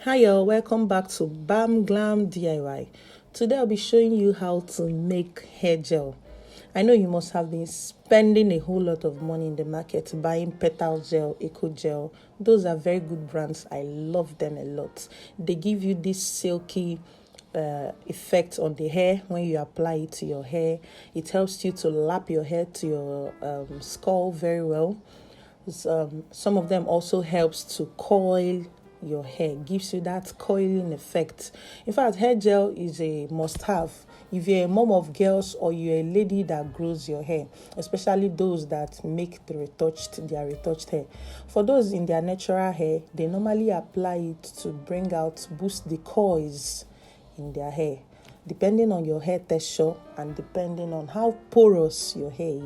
Hi y'all, welcome back to Bam Glam DIY. Today I'll be showing you how to make hair gel. I know you must have been spending a whole lot of money in the market buying Petal Gel, Eco Gel. Those are very good brands. I love them a lot. They give you this silky effect on the hair when you apply it to your hair. It helps you to lap your hair to your skull very well. Some of them also helps to coil your hair, gives you that coiling effect. In fact, hair gel is a must-have if you're a mom of girls or you're a lady that grows your hair, especially those that make their retouched hair. For those in their natural hair, they normally apply it to boost the coils in their hair, depending on your hair texture and depending on how porous your hair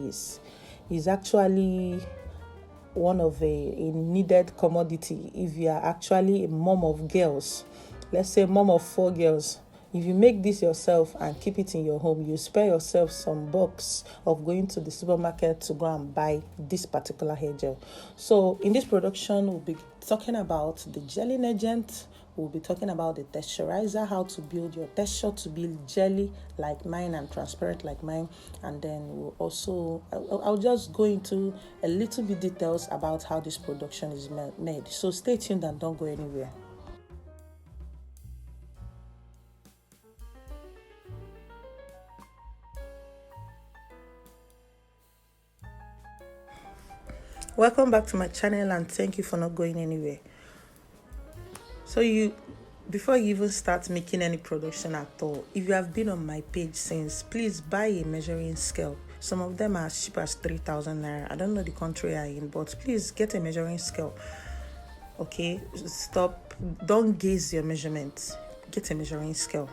is actually one of a needed commodity if you are actually a mom of girls. Let's say mom of 4 girls. If you make this yourself and keep it in your home, you spare yourself some bucks of going to the supermarket to go and buy this particular hair gel. So in this production, we'll be talking about the gelling agent. We'll be talking about the texturizer, how to build your texture to be jelly like mine and transparent like mine. And then I'll just go into a little bit details about how this production is made. So stay tuned and don't go anywhere. Welcome back to my channel and thank you for not going anywhere. So before you even start making any production at all, if you have been on my page since, please buy a measuring scale. Some of them are as cheap as 3,000 naira. I don't know the country you're in, but please get a measuring scale. Okay, don't gaze your measurements. Get a measuring scale.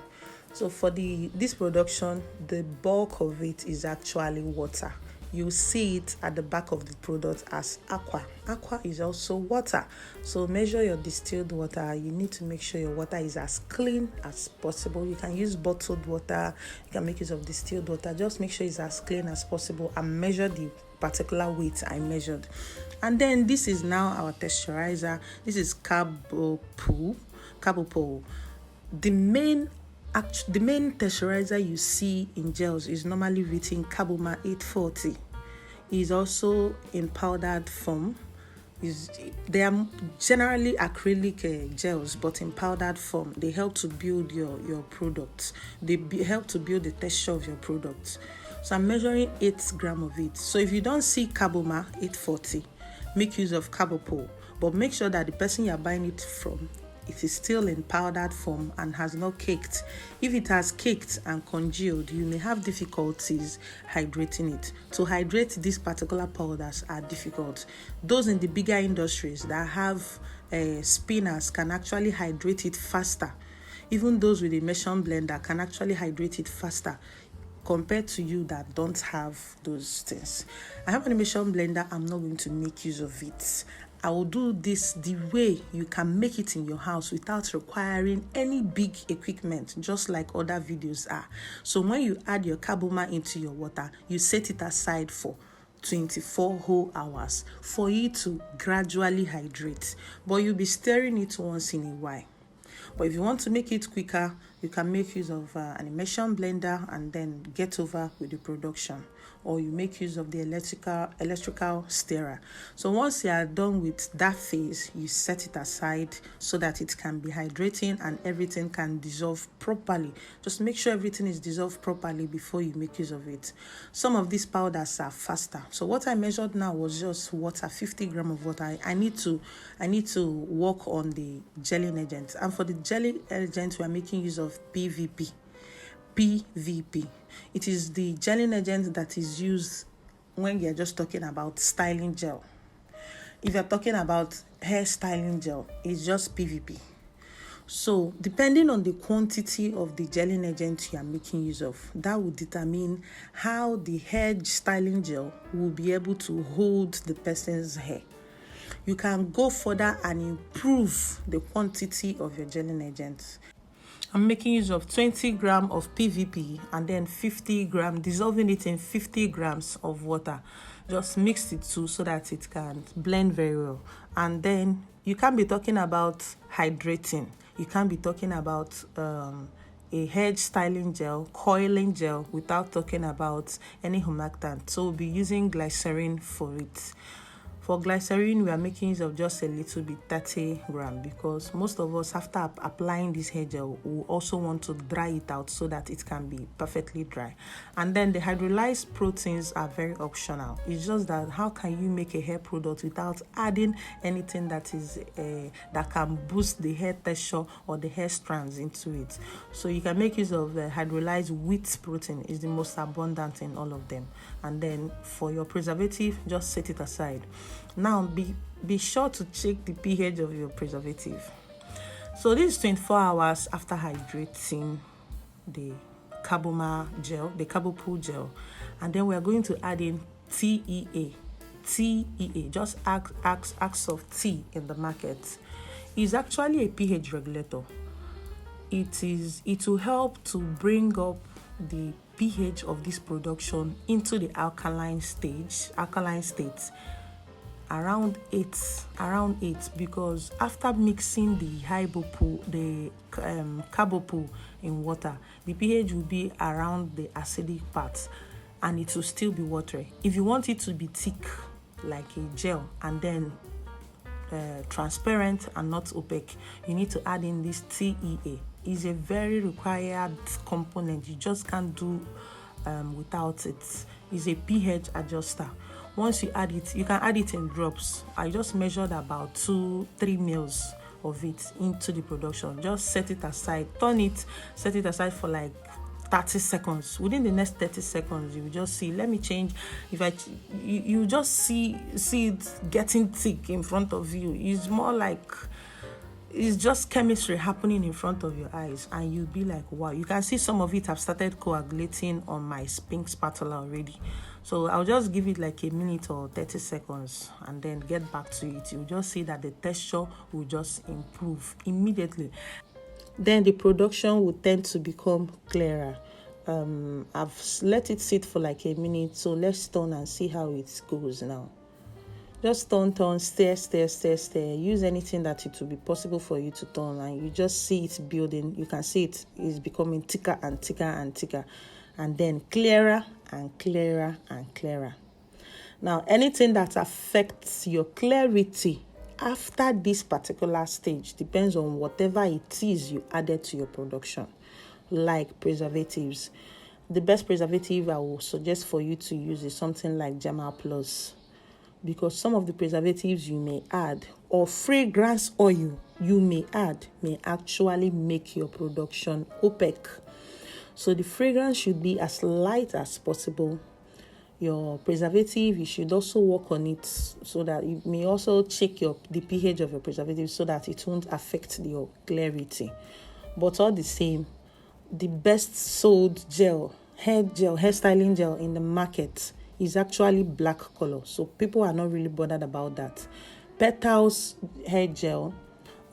So for this production, the bulk of it is actually water. You see it at the back of the product as aqua. Aqua is also water. So measure your distilled water. You need to make sure your water is as clean as possible. You can use bottled water. You can make use of distilled water. Just make sure it's as clean as possible and measure the particular weight I measured. And then this is now our texturizer. This is Carbopol. The main texturizer you see in gels is normally written Carboma 840. Is also in powdered form. They are generally acrylic gels, but in powdered form. They help to build your products. They help to build the texture of your products. So I'm measuring 8 grams of it. So if you don't see Carboma 840, make use of Carbopol, but make sure that the person you're buying it from, it is still in powdered form and has not caked. If it has caked and congealed, you may have difficulties hydrating it. To hydrate these particular powders are difficult. Those in the bigger industries that have spinners can actually hydrate it faster. Even those with a immersion blender can actually hydrate it faster compared to you that don't have those things. I have an immersion blender. I'm not going to make use of it. I will do this the way you can make it in your house without requiring any big equipment, just like other videos are. So when you add your Carboma into your water, you set it aside for 24 whole hours for it to gradually hydrate. But you'll be stirring it once in a while. But if you want to make it quicker, you can make use of an immersion blender and then get over with the production. Or you make use of the electrical stirrer. So once you are done with that phase, you set it aside so that it can be hydrating and everything can dissolve properly. Just make sure everything is dissolved properly before you make use of it. Some of these powders are faster. So what I measured now was just water, 50 grams of water. I need to work on the gelling agent. And for the gelling agent, we are making use of PVP. It is the gelling agent that is used when you're just talking about styling gel. If you're talking about hair styling gel, it's just PVP. So depending on the quantity of the gelling agent you are making use of, that will determine how the hair styling gel will be able to hold the person's hair. You can go further and improve the quantity of your gelling agent. I'm making use of 20 grams of PVP and then 50 grams, dissolving it in 50 grams of water. Just mix it too so that it can blend very well. And then you can't be talking about hydrating. You can't be talking about a hair styling gel, coiling gel, without talking about any humectant. So we'll be using glycerin for it. For glycerin, we are making use of just a little bit, 30 gram, because most of us, after applying this hair gel, we also want to dry it out so that it can be perfectly dry. And then the hydrolyzed proteins are very optional. It's just that how can you make a hair product without adding anything that is that can boost the hair texture or the hair strands into it? So you can make use of hydrolyzed wheat protein. Is the most abundant in all of them. And then for your preservative, just set it aside. Now be sure to check the pH of your preservative. So this is 24 hours after hydrating the Carboma gel, the Carbopool gel, and then we are going to add in TEA. Just acts of tea in the market is actually a pH regulator. It will help to bring up the pH of this production into the alkaline state around 8, because after mixing the Carbopool in water, the pH will be around the acidic part and it will still be watery. If you want it to be thick like a gel and then transparent and not opaque, you need to add in this TEA. It's a very required component. You just can't do without it. It's a pH adjuster. Once you add it, you can add it in drops. I just measured about 2-3 mils of it into the production. Just set it aside, set it aside for like 30 seconds. Within the next 30 seconds, you will just see, let me change. You just see it getting thick in front of you. It's more like, it's just chemistry happening in front of your eyes, and you'll be like, wow. You can see some of it have started coagulating on my pink spatula already. So I'll just give it like a minute or 30 seconds and then get back to it. You'll just see that the texture will just improve immediately. Then the production will tend to become clearer. I've let it sit for like a minute, so let's turn and see how it goes now. Just turn, stir. Use anything that it will be possible for you to turn, and you just see it building. You can see it is becoming thicker and thicker and thicker, and then clearer and clearer and clearer. Now, anything that affects your clarity after this particular stage depends on whatever it is you added to your production, like preservatives. The best preservative I will suggest for you to use is something like Germa Plus, because some of the preservatives you may add or fragrance oil you may add may actually make your production opaque. So the fragrance should be as light as possible. Your preservative, you should also work on it so that you may also check the pH of your preservative so that it won't affect your clarity. But all the same, the best sold hair styling gel in the market is actually black color. So people are not really bothered about that. Petals hair gel,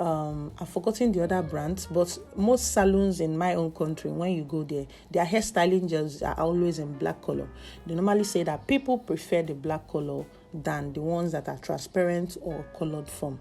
I've forgotten the other brands, but most salons in my own country, when you go there, their hair styling gels are always in black color. They normally say that people prefer the black color than the ones that are transparent or colored form.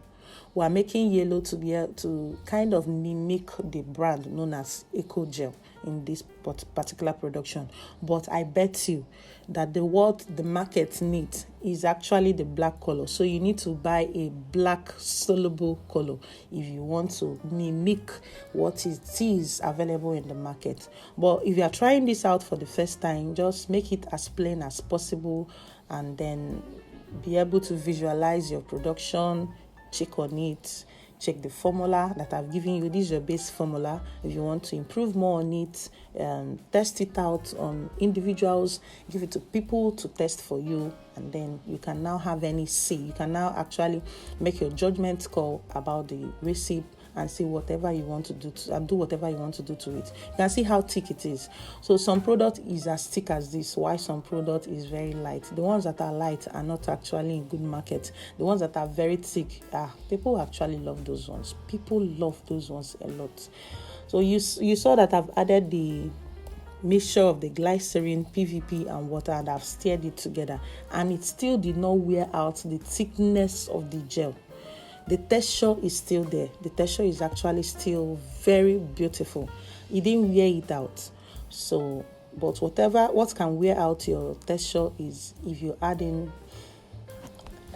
We are making yellow to be able to kind of mimic the brand known as Eco Gel in this particular production. But I bet you that what the market needs is actually the black color. So you need to buy a black soluble color if you want to mimic what it is available in the market. But if you are trying this out for the first time, just make it as plain as possible and then be able to visualize your production. Check on it, check the formula that I've given you. This is your base formula. If you want to improve more on it, test it out on individuals, give it to people to test for you, and then you can now have any say. You can now actually make your judgment call about the recipe and see whatever you want to do and do whatever you want to do to it. You can see how thick it is. So some product is as thick as this, while some product is very light. The ones that are light are not actually in good market. The ones that are very thick, people actually love those ones. People love those ones a lot. So you saw that I've added the mixture of the glycerin, PVP, and water, and I've stirred it together, and it still did not wear out the thickness of the gel. The texture is still there. The texture is actually still very beautiful. It didn't wear it out. So, but what can wear out your texture is if you add in,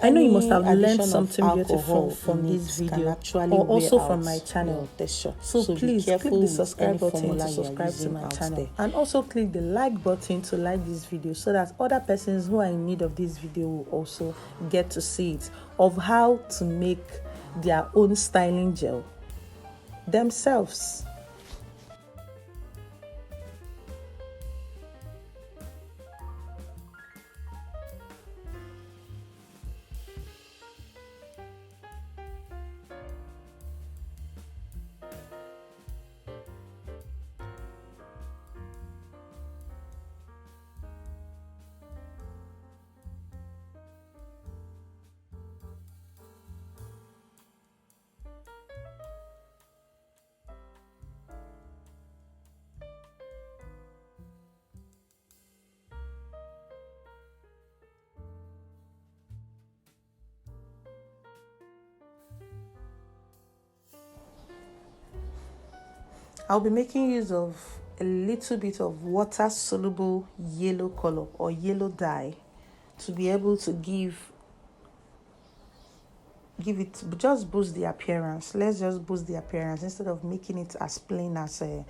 I know you must have learned something beautiful from this video or also from my channel. So please click the subscribe button to subscribe to my channel, and also click the like button to like this video so that other persons who are in need of this video will also get to see it, of how to make their own styling gel themselves. I'll be making use of a little bit of water soluble yellow color or yellow dye to be able to give it, just boost the appearance. Let's just boost the appearance instead of making it as plain as a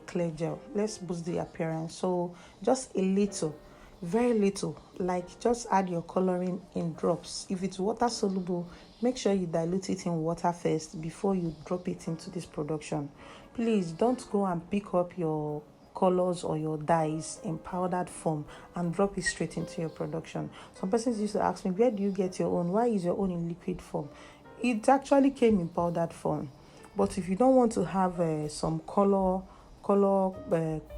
clear gel. Let's boost the appearance. So just a little, very little, like just add your coloring in drops. If it's water soluble, make sure you dilute it in water first before you drop it into this production. Please don't go and pick up your colors or your dyes in powdered form and drop it straight into your production. Some persons used to ask me, where do you get your own? Why is your own in liquid form? It actually came in powdered form. But if you don't want to have some color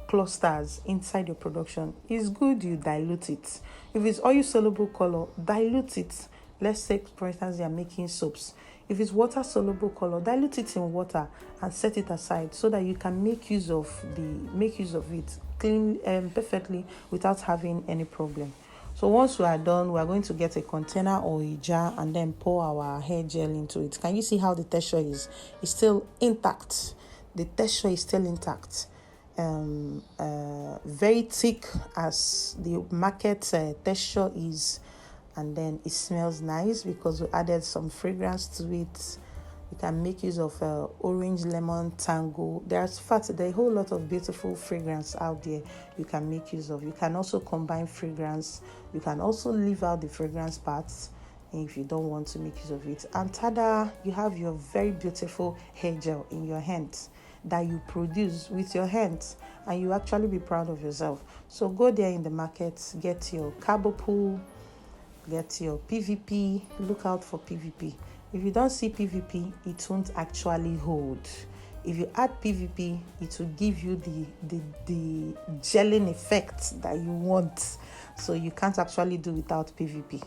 clusters inside your production, it's good you dilute it. If it's oil soluble color, dilute it. Let's say, for instance, they are making soaps. If it's water soluble color, dilute it in water and set it aside so that you can make use of it clean perfectly without having any problem. So once we are done, we are going to get a container or a jar and then pour our hair gel into it. Can you see how the texture is? It's still intact. The texture is still intact. Very thick as the market texture is, and then it smells nice because we added some fragrance to it. You can make use of orange lemon tango. There's a whole lot of beautiful fragrance out there you can make use of. You can also combine fragrance. You can also leave out the fragrance parts if you don't want to make use of it. And tada, you have your very beautiful hair gel in your hands that you produce with your hands, and you actually be proud of yourself. So go there in the market, get your carbo pool, get your PVP. Look out for PVP. If you don't see PVP, it won't actually hold. If you add PVP, it will give you the gelling effect that you want. So you can't actually do without PVP.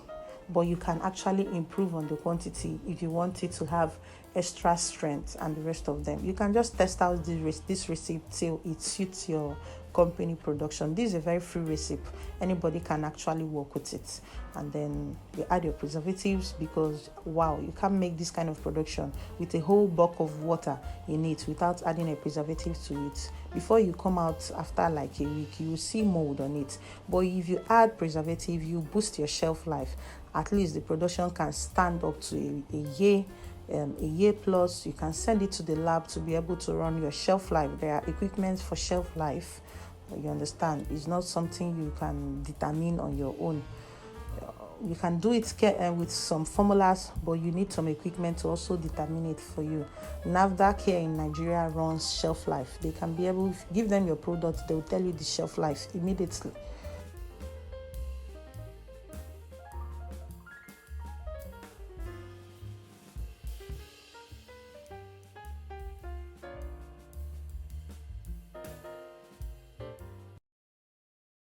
But you can actually improve on the quantity if you want it to have extra strength and the rest of them. You can just test out this recipe till it suits your company production. This is a very free recipe. Anybody can actually work with it. And then you add your preservatives, because wow, you can't make this kind of production with a whole bulk of water in it without adding a preservative to it. Before you come out after like a week, you will see mold on it. But if you add preservative, you boost your shelf life. At least the production can stand up to a year plus. You can send it to the lab to be able to run your shelf life. There are equipment for shelf life. You understand? It's not something you can determine on your own. You can do it with some formulas, but you need some equipment to also determine it for you. NAFDAC here in Nigeria runs shelf life. They can be able, give them your product, they will tell you the shelf life immediately.